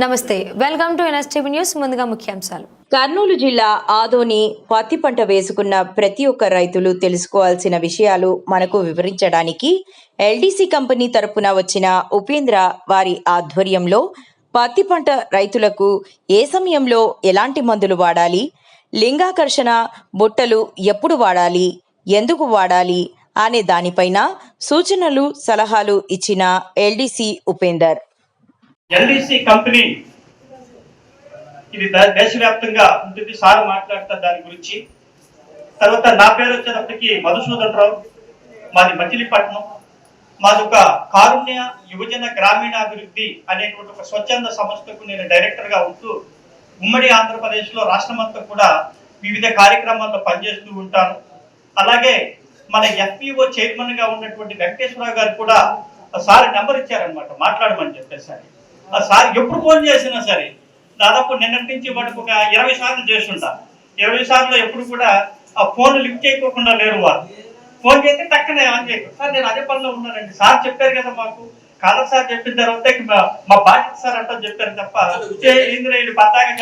నమస్తే, welcome to NSTV news. ముందుగా ముఖ్యాంశాలు. కర్నూలు జిల్లా ఆదోని పత్తి పంట వేసుకున్న ప్రతి ఒక్క రైతులు తెలుసుకోవాల్సిన విషయాలు మనకు వివరించడానికి ఎల్డీసీ కంపెనీ తరపున వచ్చిన ఉపేంద్ర వారి ఆధ్వర్యంలో పత్తి పంట రైతులకు ఏ సమయంలో ఎలాంటి మందులు వాడాలి, లింగాకర్షణ బుట్టలు ఎప్పుడు వాడాలి, ఎందుకు వాడాలి అనే దానిపైన సూచనలు సలహాలు ఇచ్చిన ఎల్డీసీ ఉపేందర్. ఎల్డీసీ కంపెనీ ఇది దేశవ్యాప్తంగా ఉంటుంది. సార్ మాట్లాడతారు దాని గురించి. తర్వాత నా పేరు వచ్చేటప్పటికి మధుసూదన్ రావు, మాది మచిలీపట్నం. మాది ఒక కారుణ్య యువజన గ్రామీణాభివృద్ధి అనేటువంటి ఒక స్వచ్ఛంద సంస్థకు నేను డైరెక్టర్గా ఉంటూ ఉమ్మడి ఆంధ్రప్రదేశ్లో రాష్ట్రమంతా కూడా వివిధ కార్యక్రమాల్లో పనిచేస్తూ ఉంటాను. అలాగే మన ఎఫ్పిఓ చైర్మన్గా ఉన్నటువంటి వెంకటేశ్వరరావు గారు కూడా సార్ నెంబర్ ఇచ్చారనమాట, మాట్లాడమని చెప్పేసి. ఆ సార్ ఎప్పుడు ఫోన్ చేసినా సరే దాదాపు నిన్నటి నుంచి వాటికి ఒక 20 సార్లు చేస్తుంటా. 20 సార్లు ఎప్పుడు కూడా ఆ ఫోన్ లిఫ్ట్ చేయకోకుండా లేరు. వారు ఫోన్ చేస్తే టక్కనే ఆన్ చేయకు, సార్ నేను అదే పనిలో ఉన్నానండి, సార్ చెప్పారు కదా మాకు, కాదా సార్ చెప్పిన తర్వాత మా బాధ్యత సార్ అంటే చెప్పారు తప్ప ఇంద్ర పద్దాగా